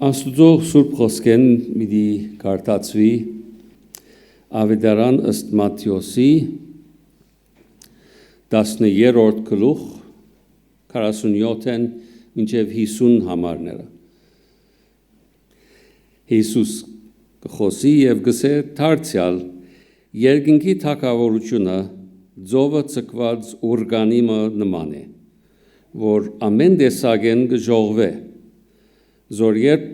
Աստուծո Սուրբ Խոսքեն միդի կարդացվի Ավետարան ըստ Մատթեոսի 10-րդ գլուխ 47-ն մինչև 50 համարները։ Հիսուս կխոսի և գսե դարձյալ երկնքի թագավորությունը ձովը ցկված ուրգանիմը նման է, որ ամեն տեսակեն կժողվե, զոր երբ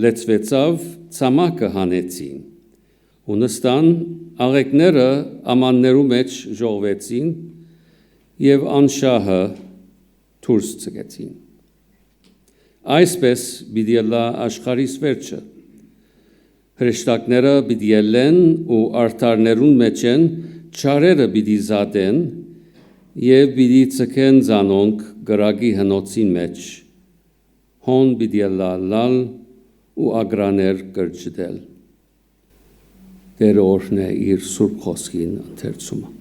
լեցվեցավ ցամաքը հանեցին, ու նստան աղեկները ամաններու մեջ ժողվեցին և անշահը դուրս ցկեցին։ Այսպես պիտի ելա աշխարհիս վերջը, հրեշտակները պիտի ելեն ու արդարներուն մեջ են չարերը պիտի զատեն և պիտի ցկեն զանոնք գրագի հնոցին մեջ, հոն պիտի լալ ու ագրաներ կրճտել։ Տերը օրհնե իր Սուրբ Խոսքին ընթերցումը։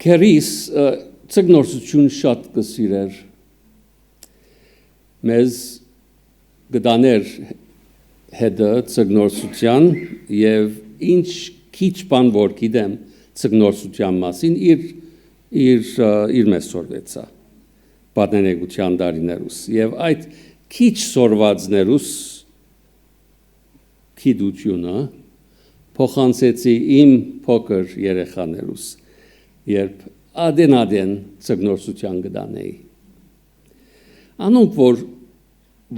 Քերիս ցգնորսություն շատ կսիրեր, մեզ գտաներ հետը ցգնորսության և ինչ քիչ բան որ գիտեմ ցգնորսության մասին իր մեզ սորվեցա պատանեկության տարիներուս և այդ քիչ սորվածներուս գիտությունը փոխանցեցի իմ փոքր երեխաներուս, երբ ադեն ցգնորսության գտանեի։ Անոնք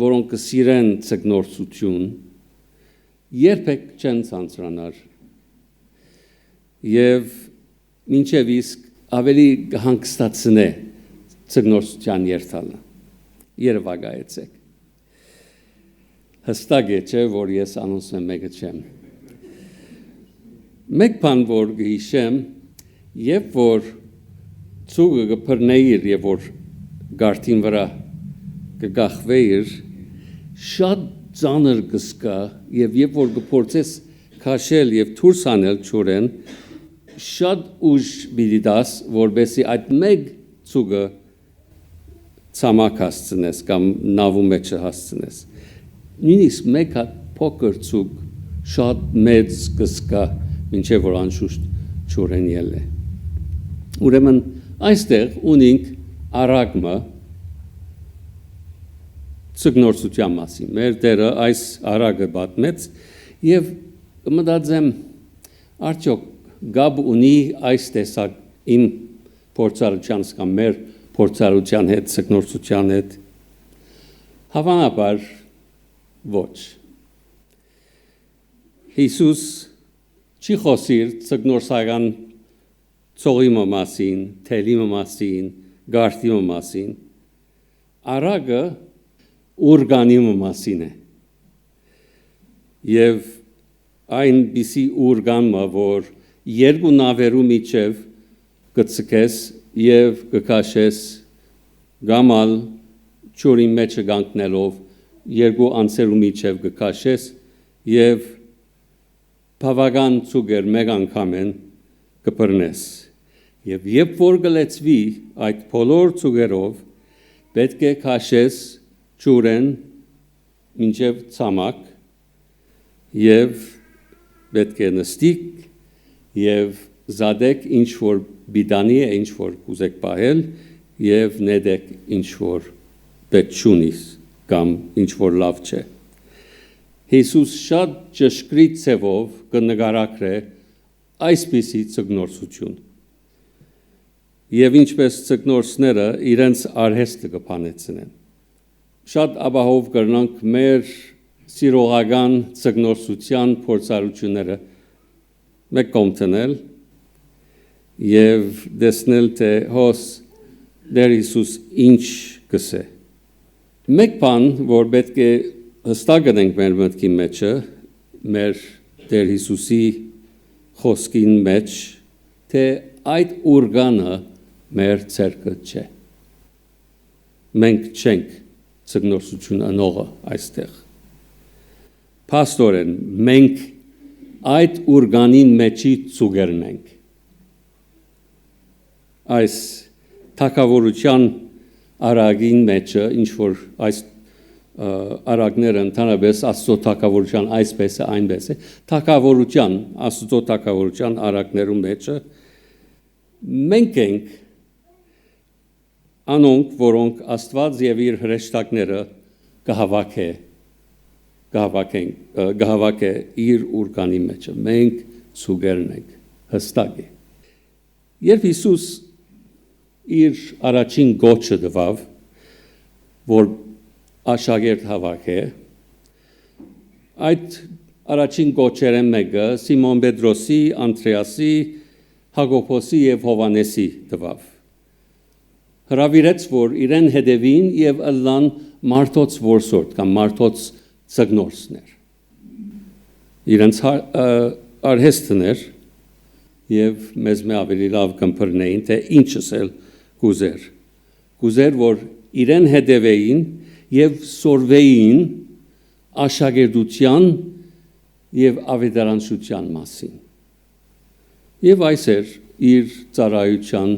որոնք կսիրեն ցգնորսություն, երբեք չեն ցանցրանար և մինչև իսկ ավելի հանգստացնե ցգնորսության երթալը։ Երևակայեցեք։ Հստակ է չէ, որ ես անոնց մեկը չեմ։ Մեկ բան որ գիշեմ, երբ որ ցուգը կփռնեիր և որ գարթին վրա կգախվեիր, շատ ծանր կսկա և երբ որ կփորձես քաշել և դուրս անել ջուրեն, շատ ուժ պիտի տաս, որպեսզի այդ մեկ ցուգը ցամաք հասցնես կամ նավու մեջ հասցնես։ Նույնիսկ մեկ հատ փոքր ցուգ շատ մեծ կսկա, մինչև որ անշուշտ ջուրեն ելե։ Ուրեմն այստեղ ունենք առագմը ցգնորսության մասին։ Մեր Տերը այս առագը պատմեց և մտածեմ արդյոք գաբ ունի այս տեսակ իմ փորձառության կամ մեր փորձառության հետ, ցգնորսության հետ։ Հավանաբար ոչ։ Հիսուս չի խոսիր ցգնորսական ծողի մասին, թելի մասին, գարթի մասին։ Առագը ուրգանիմը մասին է։ Եվ այնպիսի ուրգանմը, որ երկու նավերու միջև կցկես և կքաշես գամալ ջուրի մեջը կանգնելով երկու անձերու միջև կքաշես և բավական ցուգեր մեկ անգամեն կփռնես և երբ որ կլեցվի այդ բոլոր ցուգերով պետք է քաշես ջուրեն մինչև ցամաք և պետք է նստիկ և զադեք ինչ որ բիդանի է, ինչ որ կուզեք պահել և նետեք ինչ որ պետք չունիս կամ ինչ որ լավ չէ։ Հիսուս շատ ճշգրիտ ձևով կնկարագրե այսպիսի ցգնորսություն և ինչպես ցգնորսները իրենց արհեստը կփանեցնեն։ Շատ ապահով կրնանք մեր սիրողական ցգնորսության փորձառությունները մեկ կողմ տնել և տեսնել թե հոս Տեր Հիսուս ինչ կսե։ Մեկ բան, որ պետք է հստակ գտնենք մեր մտքի մեջը, մեր Տեր Հիսուսի խոսքին մեջ, թե այդ ուրգանը մեր ցերկը չէ։ Մենք չենք ցգնորսություն անողը այստեղ։ Փաստորեն, մենք այդ ուրգանին մեջի ցուգերն ենք։ Այս թագավորության արագին մեջը ինչ որ այս արագները ընդհանրապես Աստծո թագավորության այսպես է, այնպես է, թագավորության, Աստծո թագավորության արագներու մեջը մենք ենք անոնք, որոնք Աստված եւ իր հրեշտակները կհավաքե իր ուրկանի մեջը, մենք ցուգերն ենք, հստակ է։ Երբ Հիսուս իր առաջին գոչը տվավ, որ աշակերտ հավաքե, այդ առաջին գոչերեն մեկը Սիմոն Պետրոսի, Անդրեասի, Հակոբոսի եւ Հովանեսի տվավ։ Հրավիրեց, որ իրեն հետևին եւ ըլլան մարդոց որսորդ կամ մարդոց ծգնորսներ։ Իրենց արհեստներ եւ մեզ մե ավելի լավ կմփռնեին, թե ինչս էլ կուզեր։ Կուզեր, որ իրեն հետևեին եւ սորվեին աշակերտության եւ ավետարանչության մասին։ Եվ այս էր իր ծառայության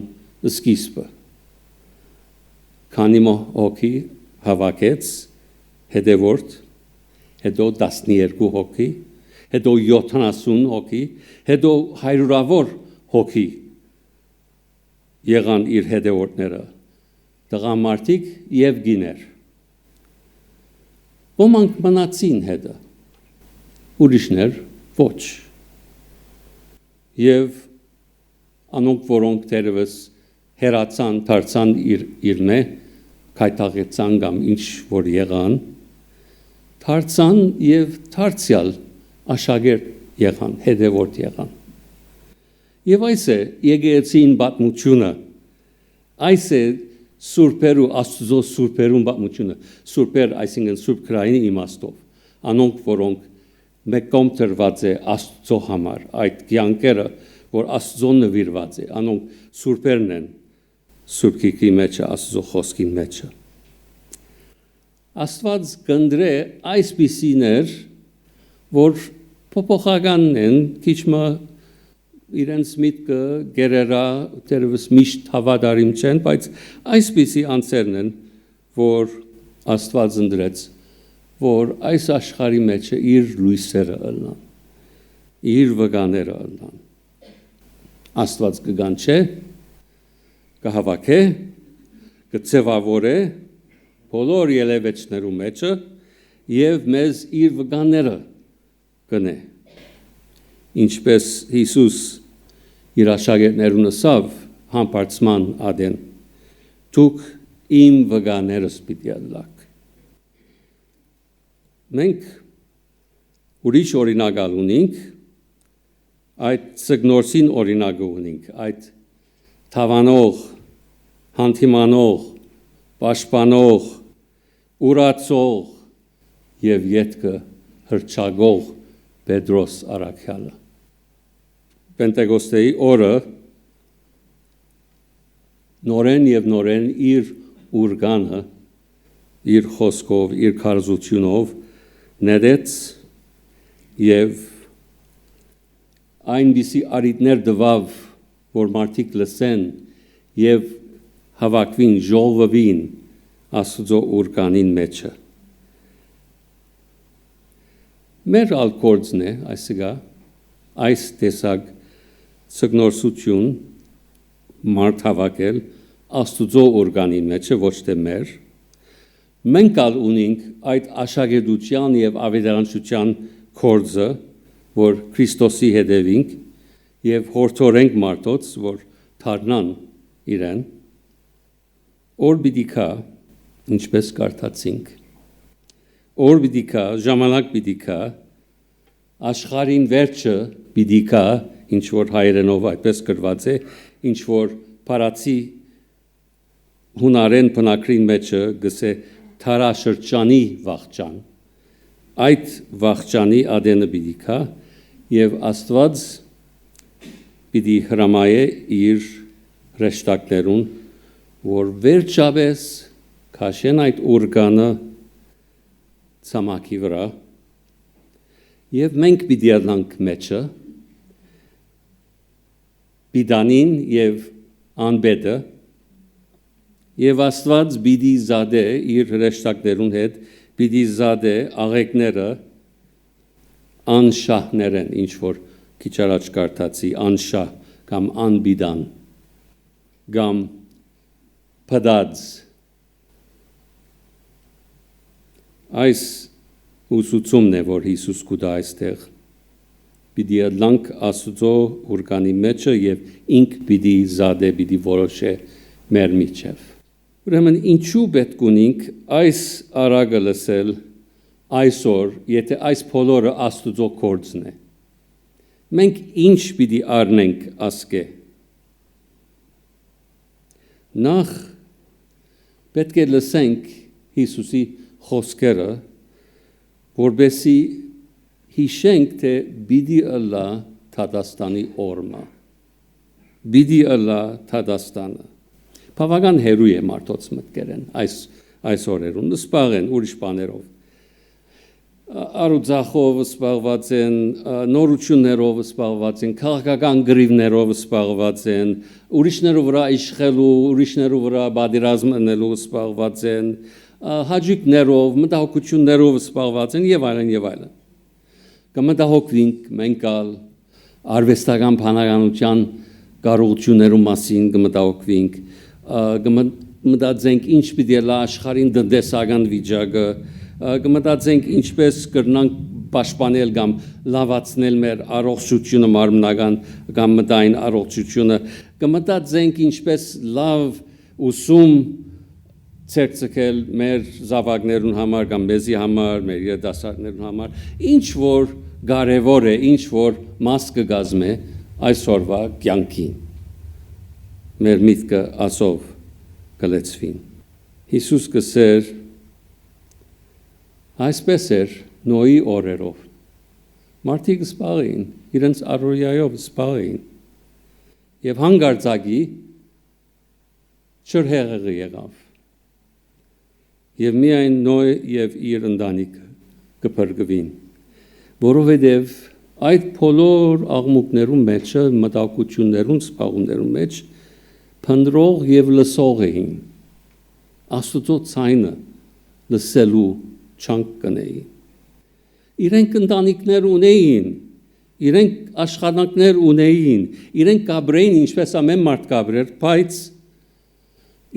սկիզբը։ Քանի հոգի հավաքեց հետևորդ, հետո 12 հոգի, հետո 70 հոգի, հետո 100-ավոր հոգի եղան իր հետևորդները, տղամարդիկ եւ գիներ։ Ոմանք մնացին հետը, ուրիշներ ոչ։ Եվ անոնք, որոնք դերևս հերացան, դարձան իր մե, քայթաղեցան կամ ինչ որ եղան, դարձան եւ դարձյալ աշակերտ եղան, հետևորդ եղան։ Եվ այս է եկեղեցին պատմությունը, այս է սուրբերու, Աստծո սուրբերուն պատմությունը, սուրբեր, այսինքն սուրբ քրայինի իմաստով, անոնք, որոնք մեկ կողմ տրված է Աստծո համար, այդ կյանքերը, որ Աստծո նվիրված է, անոնք սուրբերն են, սուրբ գիրքի մեջը, Աստծո խոսքի մեջը։ Աստված կնդրե այսպիսիներ, որ փոփոխականն են, քիչմը իրենց միտքը գերերա դերևս միշտ հավատարիմ չեն, բայց այսպիսի անձերն են, որ Աստված ընդրեց, որ այս աշխարհի մեջը իր լույսերը ըլլան, իր վկաները ըլլան։ Աստված կգանչե, կհավաքե, կձևավորե բոլոր ելևեցներու մեջը եւ մեզ իր վկաները կնե։ Ինչպես Հիսուս իր աշակերտներուն ասավ համբարձման ադեն, դուք իմ վկաներս պիտի ըլլաք։ Մենք ուրիշ օրինակալ ունենք, այդ ծգնորսին օրինակը ունենք, այդ թավանող, հանդիմանող, պաշտպանող, ուրացող եւ ետքը հրճագող Պետրոս առաքյալը։ Պենտեկոստեի օրը նորեն եւ նորեն իր ուրգանը, իր խոսքով, իր քարզությունով ներեց եւ այնպիսի արիտներ դվավ, որ մարդիկ լսեն եւ հավաքվին, ժողովվին Աստծո ուրկանին մեջը։ Մեր ալկորձն է այսգա, այս տեսակ ծգնորսություն մարդ հավաքել Աստծո ուրկանին մեջը, ոչ թե մեր։ Մենք ալ ունենք այդ աշակերտության եւ ավետարանչության կորձը, որ Քրիստոսի հետևինք եւ հորդորենք մարդոց, որ դառնան իրեն, օր պիտի կա, ինչպես կարդացինք, օր պիտի կա, ժամանակ պիտի կա, աշխարհին վերջը պիտի կա, ինչ որ հայերենով այդպես գրված է, ինչ որ Փարացի հունարեն բնակրին մեջը գսե թարաշրջանի վաղճան, այդ վաղճանի ադենը պիտի կա եւ Աստված պիտի հրամայե իր հրեշտակներուն, որ վերջապես քաշեն այդ ուրգանը ցամաքի վրա եւ մենք պիտի ալանք մեջը պիտանին եւ անբեդը եւ Աստված պիտի զադե իր հրեշտակներուն հետ պիտի զադե աղեկները անշահներ են, ինչ որ քիչ առաջ կարդացի, անշահ կամ անբիդան, կամ փդած։ Այս ուսուցումն է, որ Հիսուս կուտա այստեղ։ Պիտի ըլլանք Աստծո ուրկանի մեջը եւ ինք պիտի զադե, պիտի որոշե մեր միջև։ Ուրեմն ինչու պետք ունենք այս արագը լսել այսօր, եթե այս բոլորը Աստծո գործն է։ Մենք ինչ պիտի առնենք ասկե։ Նախ պետք է լսենք Հիսուսի խոսքերը, որբեսի հիշենք, թե պիտի ըլլա Թադաստանի օրմը, պիտի ըլլա Թադաստանը։ Բավական հերու է մարդոց մտքերեն այս օրերուն, սպաղեն ուրիշ բաներով։ Արուձախով սպաղված են, նորություններով սպաղված են, քաղաքական գրիվներով սպաղված են, ուրիշներու վրա իշխելու, ուրիշներու վրա բادرազմ անելու սպաղված են, հաջիկներով, մտահոգություններով սպաղված են եւ այլն եւ այլն։ Կմտահոգվենք մենք արվեստական բանականության կարողություններու մասին կմտահոգվենք, կմտածենք ինչ պիտի լա աշխարհին տնտեսական վիճակը, կմտածենք ինչպես կրնանք պաշտպանել կամ լավացնել մեր առողջությունը մարմնական կամ մտային առողջությունը, կմտածենք ինչպես լավ ուսում ցերծել մեր զավակներուն համար կամ մեզի համար, մեր երիտասարդներուն համար, ինչ որ կարևոր է, ինչ որ մաս կգազմե այսօրվա կյանքին։ Մեր միտքը ասով կլեցվին։ Հիսուս կսեր այսպես էր Նոյի օրերով։ Մարդիկ սպաղեին, իրենց առօրյայով սպաղեին։ Եվ հանգարցակի չրհեղեղը եղավ։ Եվ միայն Նոյ եւ իր ընտանիքը կփրկվին, որովհետև այդ բոլոր աղմուկներում մեջը, մտահոգություններում, սպաղումներում մեջ փնտրող եւ լսող էին։ Աստծո ցայնը լսելու չանք կնեին։ Իրենք ընտանիքներ ունեին, իրենք աշխատանքներ ունեին, իրենք կաբրեին ինչպես ամեն մարդ կաբրեր, բայց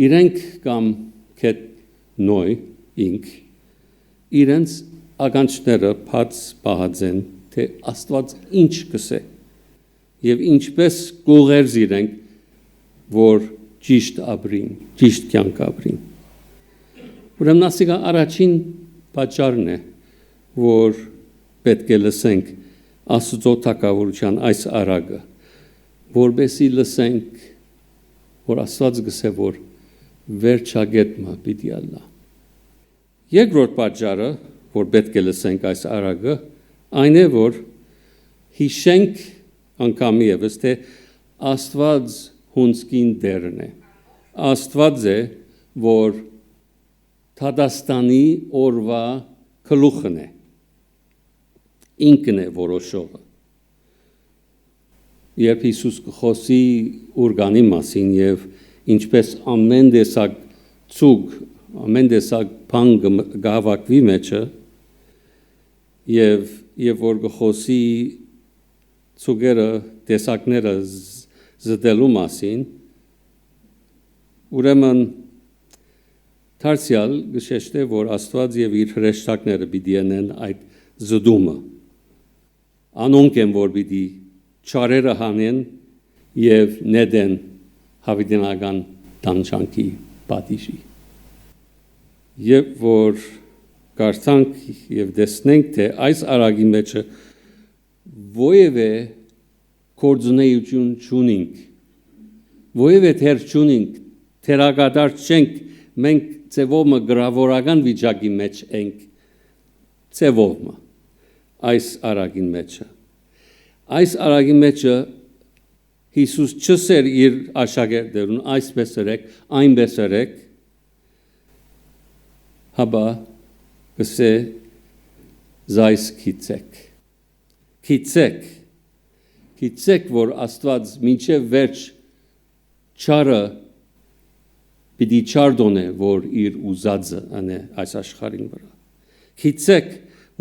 իրենք կամ քետ Նոյ ինք իրենց ականջները բաց պահած են, թե Աստված ինչ կսե եւ ինչպես կուղերձ իրենք, որ ճիշտ ապրին, ճիշտ կյանք ապրին։ Ուրեմն ասիկա առաջին պատճառն է, որ պետք է լսենք Աստծո թագավորության այս արագը, որբեսի լսենք, որ Աստված գսե, որ վերջագետմը պիտի ալլա։ Երկրորդ պատճառը, որ պետք է լսենք այս արագը, այն է, որ հիշենք անգամ եւս, թե Աստված հունցքին դերն է։ Աստված է, որ Թադաստանի օրվա գլուխն է։ Ինքն է որոշողը։ Երբ Հիսուս կխոսի ուրգանի մասին եւ ինչպես ամեն տեսակ ցուգ, ամեն տեսակ բան գավակվի մեջը եւ որ կխոսի ցուգերը տեսակները զդելու մասին, ուրեմն Թարսիալ գշեշտե, որ Աստված եւ իր հրեշտակները պիտի անեն այդ զդումը։ Անոնք են, որ պիտի չարերը հանեն եւ նետեն հավիտենական տանջանքի պատիժի։ Եվ որ կարդանք եւ տեսնենք, թե այս արագի մեջը ովևէ կորձունեություն չունենք, ովևէ թեր չունենք, թերագադար չենք, մենք ծևոմը գրավորական վիճակի մեջ ենք, ծևոմը այս արագին մեջը։ Այս արագի մեջը Հիսուս չսեր իր աշակերտներուն այսպես ըրեք, այնպես ըրեք, հաբա կսե զայս քիծեք, որ Աստված մինչև վերջ չարը պիտի չար դոնե, որ իր ուզածը անե այս աշխարհին վրա։ Գիտեք,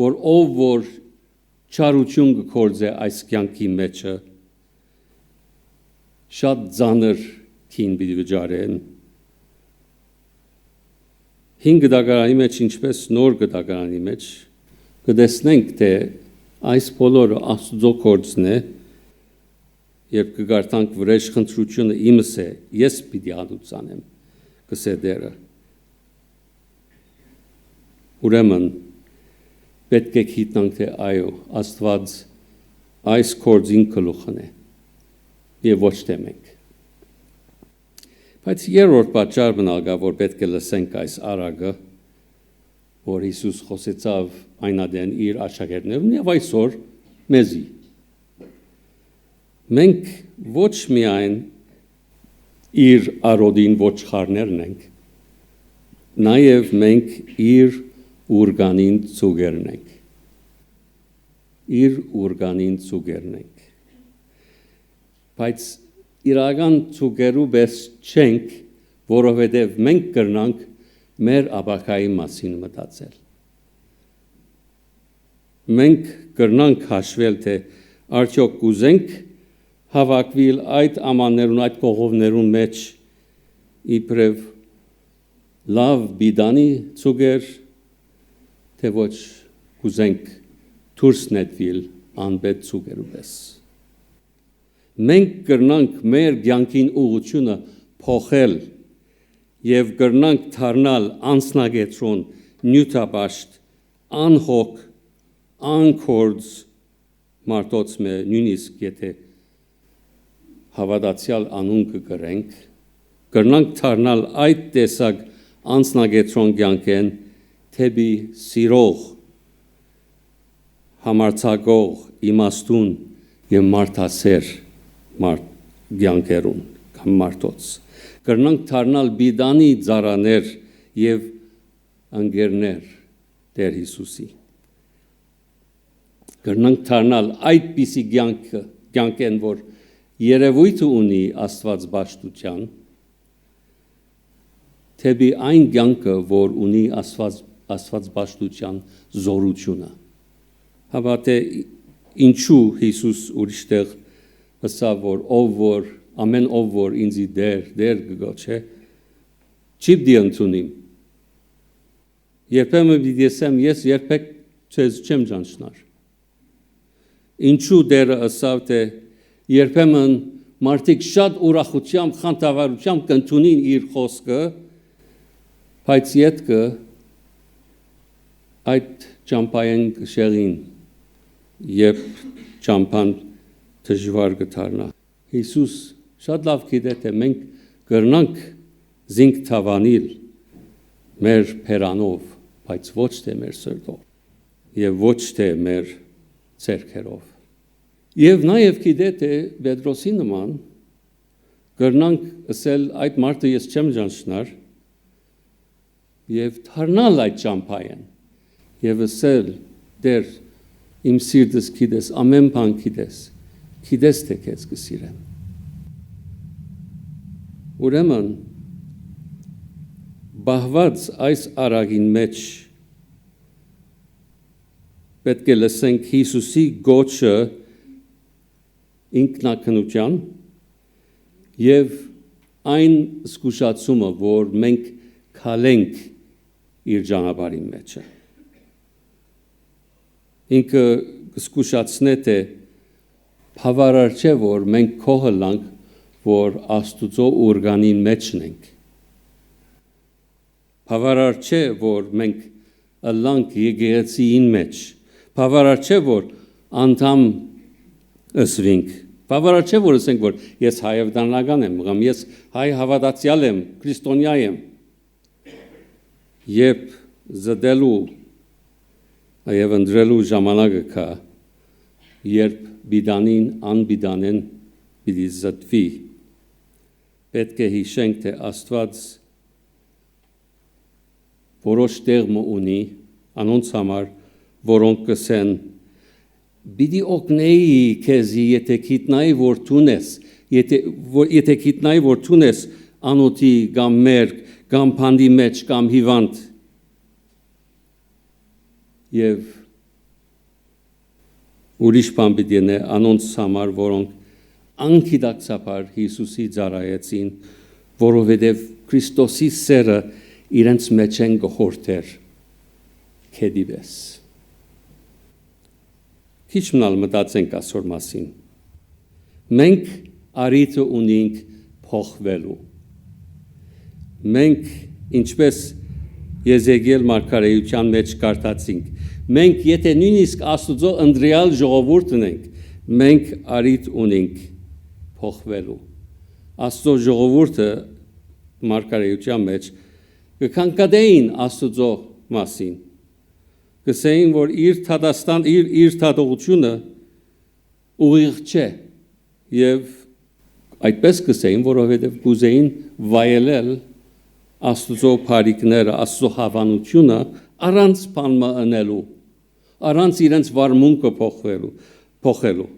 որ ով որ չարություն կգործե այս կյանքի մեջը, շատ ծանր քին պիտի վճարեն։ 5 դագարանի մեջ, ինչպես նոր դագարանի մեջ, կտեսնենք, թե այս բոլորը Աստծո գործն է, երբ կգարտանք վրեժ խնդրությունը իմս է, ես պիտի անուցանեմ, կսե դերը։ Ուրեմն, պետք է գիտնանք, թե այո, Աստված այս գործին գլուխն է, եւ ոչ թե մենք։ Բայց երրորդ պատճառն ալգա, որ պետք է լսենք այս արագը, որ Հիսուս խոսեցավ այնադեն իր աշակերտներուն եւ այսօր մեզի։ Մենք ոչ միայն իր արոդին ոչխարներն ենք, նաեւ մենք իր ուրգանին ծուգերն ենք։ Իր ուրգանին ծուգերն ենք։ Բայց իրական ծուգերու բես չենք, որովհետև մենք կրնանք մեր ապակայի մասին մտածել։ Մենք կրնանք հաշվել, թե արդյոք կուզենք հավաքվել այդ ամաններուն, այդ կողովներուն մեջ իբրև լավ բիդանի ծուգեր, թե ոչ կուզենք դուրս նետվել անբեդ ծուգերու պես։ Մենք կրնանք մեր կյանքին ուղղությունը փոխել եւ կրնանք դառնալ անձնագետրոն, նյութաբաշտ, անհոգ, անկորձ մարդոց մե նույնիսկ եթե հավատացյալ անուն կգրենք, կրնանք դառնալ այդ տեսակ անձնագետրոն կյանքեն, թեպի սիրող, համարձակող, իմաստուն եւ մարդասեր կյանքերուն կամ մարդոց։ Կրնանք դառնալ բիդանի ծառաներ եւ ընկերներ Տեր Հիսուսի։ Կրնանք դառնալ այդպիսի կյանքեն, որ երևույթ ունի Աստվածբաշտության, թեպի այն կյանքը, որ ունի Աստվածբաշտության զորությունը։ Հավատե ինչու Հիսուս ուրիշտեղ ասավ, որ ամեն ով որ ինձի դեր կգոչե, չի պիտի ընդունիմ։ Երբեմն պիտի ասեմ, ես երբեք ձեզ չեմ ճանչնար։ Ինչու դերը ասավ, թե երբեմն մարդիկ շատ ուրախությամբ, խանդավառությամբ կընդունին իր խոսքը, բայց ետքը այդ ճամփային կշեղին, երբ ճամփան դժվար կդառնա։ Հիսուս շատ լավ գիտե, թե մենք կրնանք զինք թավանիլ մեր փերանով, բայց ոչ թե մեր սրտով եւ ոչ թե մեր ցերքերով։ Եվ նաեւ գիտե, թե Պետրոսի նման կրնանք ասել այդ մարդը ես չեմ ճանչնար եւ դառնալ այդ ճամփային եւ ասել դեր իմ սիրտս գիտես, ամեն բան գիտես թե քեզ կսիրեմ։ Ուրեմն բահված այս արագին մեջ պետք է լսենք Հիսուսի գոչը ինքնակնության եւ այն զգուշացումը, որ մենք քալենք իր ճանապարհի մեջը։ Ինքը զգուշացնե թե բավարար չէ, որ մենք քոհլանք, որ Աստուծո ուրգանին մեջն ենք։ Բավարար չէ, որ մենք ըլլանք եկեղեցիին մեջ։ Բավարար չէ, որ անդամ ըսվենք։ Բավարար չէ, որ ասենք, որ ես հայավդանական եմ, կամ ես հայ հավատացյալ եմ, քրիստոնյա եմ։ Երբ զդելու եւ ընդրելու ժամանակը կա, երբ բիդանին անբիդանեն պիտի զտվի, պետք է հիշենք, թե Աստված որոշ տեղը ունի անոնց համար, որոնք կսեն պիտի օգնեի քեզի, եթե գիտնայի որ տունես, եթե գիտնայի որ տունես անոթի կամ մերկ, կամ փանդի մեջ, կամ հիվանդ, եւ ուրիշ բան պիտի յնե անոնց համար, որոնք անկիդակցաբար Հիսուսի ծառայեցին, որովհետև Քրիստոսի սերը իրենց մեջ են գողորթեր քեդիվես։ Քիչ մնալ մտածենք այսօր մասին։ Մենք արիթը ունենք փոխվելու։ Մենք ինչպես Եզեկիել մարգարեության մեջ կարդացինք, մենք եթե նույնիսկ Աստծո ընտրյալ ժողովուրդն ենք, մենք արիթ ունենք փոխվելու։ Աստծո ժողովուրդը մարգարեության մեջ կքանքադեին Աստծո մասին, կսեին, որ իր թադողությունը ուղիղ չէ, եւ այդպես կսեին, որովհետև կուզեին վայելել Աստծո բարիքները, Աստծո հավանությունը առանց բանմա անելու, առանց իրենց վարմունքը փոխելու,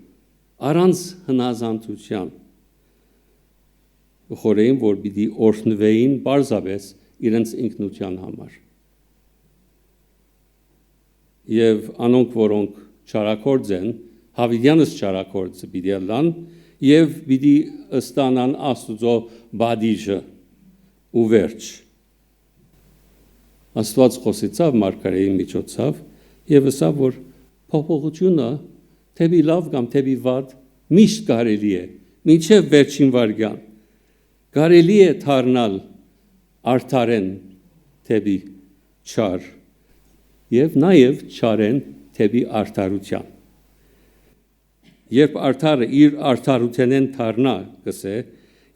առանց հնազանդության։ Խորեին, որ պիտի օրհնվեին պարզապես իրենց ինքնության համար։ Եվ անոնք, որոնք չարակորձ են, հավիդյանս չարակորձը պիտի ալան, եւ պիտի ստանան Աստծո բադիժը ու վերջ։ Աստված խոսեցավ մարգարեի միջոցով եւ ասավ, որ փոփոխությունը թեպի լավ կամ թեպի վատ միշտ կարելի է, մինչեւ վերջին վարյան։ Կարելի է դառնալ արդարեն թեպի չար եւ նաեւ չարեն թեպի արդարության։ Երբ արդարը իր արդարութենեն դառնա, կսե,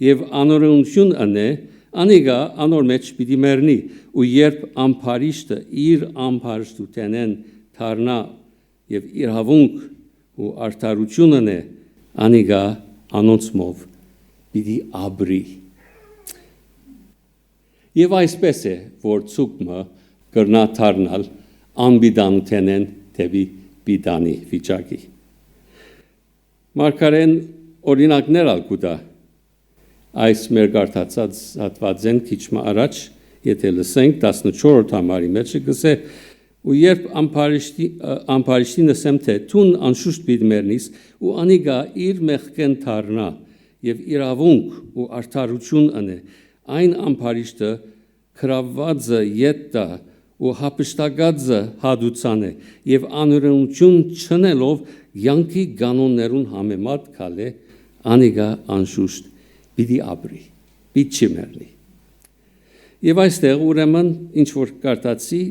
եւ անօրենություն անե, անիգա անոր մեջ պիտի մեռնի, ու երբ ամբարիշտը իր ամբարիշտութենեն դառնա եւ իրավունք ու արդարությունն է, անիգա անոնցմով պիտի ապրի։ Եվ այսպես է, որ ցուկմը կրնա դառնալ անբիդանութենեն թեպի բիդանի վիճակի։ Մարգարեն օրինակներ ալկուտա այս մեր գարտացած հատվածեն քիչ առաջ, եթե լսենք 14-րդ համարի մեջ գսե, ու երբ ամբարիշտին ասեմ թե տուն անշուշտ պիտի մեռնիս, ու անիգա իր մեղքեն դառնա եւ իրավունք ու արդարություն անե, այն ամբարիշտը քրավվածը յետտա ու հապշտագածը հադուցան է եւ անօրենություն չնելով յանքի կանոններուն համեմատ կալե անիգա անշուշտ պիտի ապրի, պիտի չմեռնի։ Եվ այստեղ ուրեմն ինչ որ կարդացի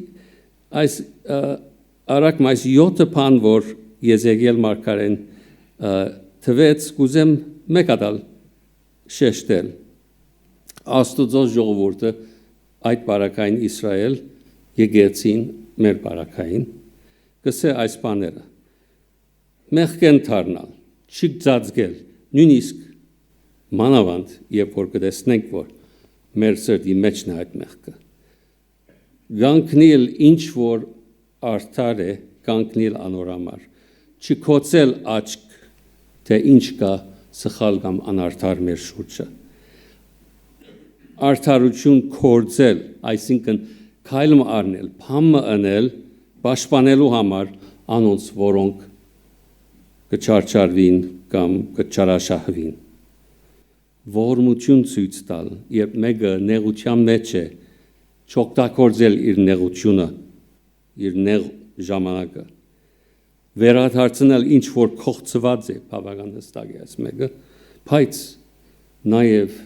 այս արագ այս 7 բան, որ Եզեկիել մարգարեն թվեց, կուզեմ մեկ ադալ շեշտել Աստծո ժողովուրդը այդ բարակային Իսրայել եկեցին մեր բարակային կսե այս բաները մեղքեն դառնալ, չգծածկել, նույնիսկ մանավանդ, երբ որ կտեսնենք, որ մեր սրտի մեջն է այդ մեղքը։ Գանքնիլ ինչ որ արդար է, գանքնիլ անորամար, չքոցել աչք, թե ինչ կա սխալ կամ անարդար մեր շուրջը։ Արդարություն կործել, այսինքն քայլում առնել, փամը անել, պաշտպանելու համար անոնց, որոնք կչարչարվին կամ կչարաշահվին։ Ողորմություն ցույց տալ, երբ մեկը նեղության մեջ է, չօգտագործել իր նեղությունը, իր նեղ ժամանակը, վերադարձնել ինչ որ կողծված է, բավական հստակ է այս մեկը, բայց նաև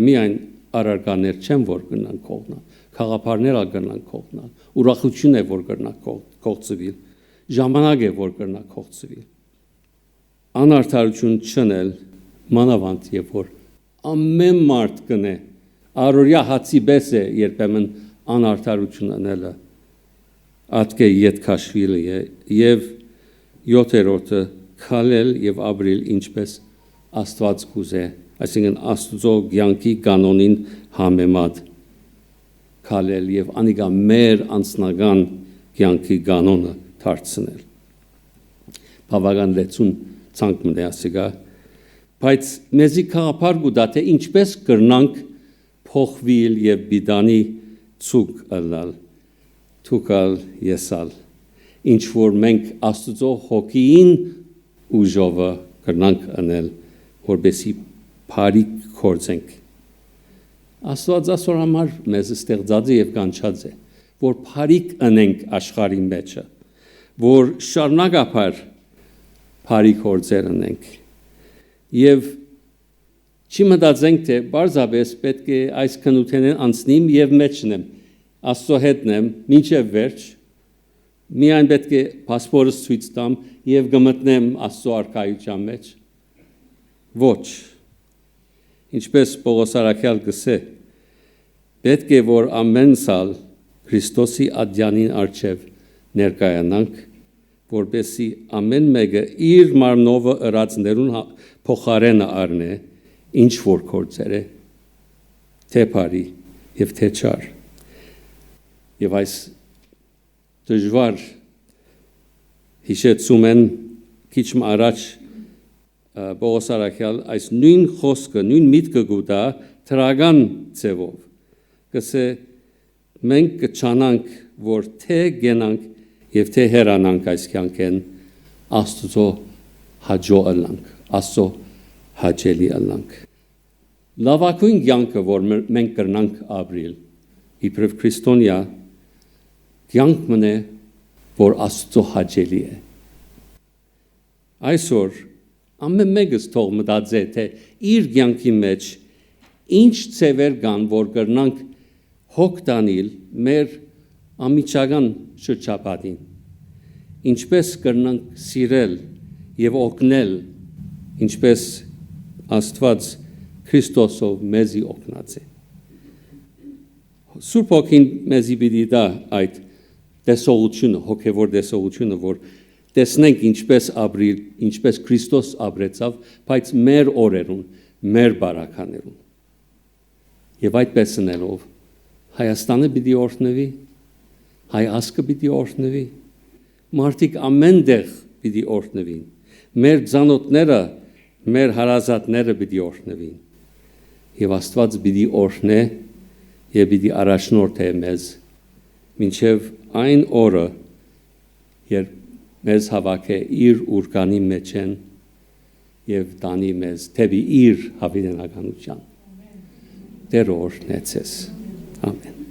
միայն առարկաներ չեն, որ կնան կողնալ, խաղապարներ կնան կողնալ, ուրախություն է, որ կնա կողծվիլ, ժամանակ է, որ կնա կողծվիլ, անարդարություն չնել, մանավանդ, երբ որ ամեն մարդ կնե, առօրյա հացի պես է, երբեմն անարդարություն անելը, ատկե ետ քաշվիլը է, եւ 7-րդը քալել եւ ապրել ինչպես Աստված կուզե, այսինքն Աստծո կյանքի կանոնին համեմատ քալել եւ անիգա մեր անձնական կյանքի կանոնը դարձնել։ Բավական լեցուն ցանկ մնացիգա, բայց մեզի քաղաքար գուտա թե ինչպես կրնանք փոխվիլ եւ բիդանի ցուկ ալալ, թուկալ եսալ։ ինչ որ մենք Աստծո հոգին ուժովը կրնանք անել, որբեսի բարիք կործենք։ Աստված ասոր համար մեզ ստեղծած է եւ կանչած է, որ բարիք անենք աշխարհի մեջը, որ շարունակապար բարիք կործեր անենք։ Եվ չմտածենք թե բարձրապես պետք է այս քննութենեն անցնեմ եւ մեջնեմ Աստծո հետնեմ մինչև վերջ միայն պետք է паспորտս ցույց տամ եւ գմտնեմ Աստծո արքայության մեջ ոչ ինչպես Պողոս արաքյալ գսե պետք է որ ամեն սալ Քրիստոսի ադյանին արչև ներկայանանք որպեսի ամեն մեկը իր մարմնովը ըրածներուն փոխարենը առնե ինչ որ կործեր է թե բարի եւ թե չար եւ այս դժվար հիշեցում են քիչ առաջ Պողոս արաքյալ այս նույն խոսքը նույն միտքը գուտա թրական ձևով կսե մենք կչանանք որ թե գենանք եւ թե հերանանք այս կյանքեն Աստծո հաջո ալանք Աստծո հաճելի ալանք լավագույն կյանքը որ մենք կրնանք ապրիլ իբրև քրիստոնյա կյանք մնե որ Աստծո հաճելի է այսօր ամեն մեկս թող մտածե թե իր կյանքի մեջ ինչ ծևեր կան որ կրնանք հոգ տանել մեր ամիջական շրջապատին ինչպես կրնանք սիրել եւ օգնել ինչպես Աստված Քրիստոսով մեզի օգնած է Սուրբ Հոգին մեզի պիտի տա այդ տեսողությունը հոգևոր տեսողությունը որ տեսնենք ինչպես ապրիլ ինչպես Քրիստոս ապրեցավ բայց մեր օրերուն մեր բարականերուն եւ այդպես անելով Հայաստանը պիտի օրհնվի հայ ազգը պիտի օրհնվի մարդիկ ամեն տեղ պիտի օրհնվին մեր ցանոթները մեր հարազատները պիտի օրհնվին եւ Աստված պիտի օրհնե եւ պիտի առաջնորդե մեզ մինչեւ այն օրը երբ մեզ հավաքե իր ուրկանի մեջ են եւ տանի մեզ թեպի իր հավիտենականության Տեր օրհնեցես ամեն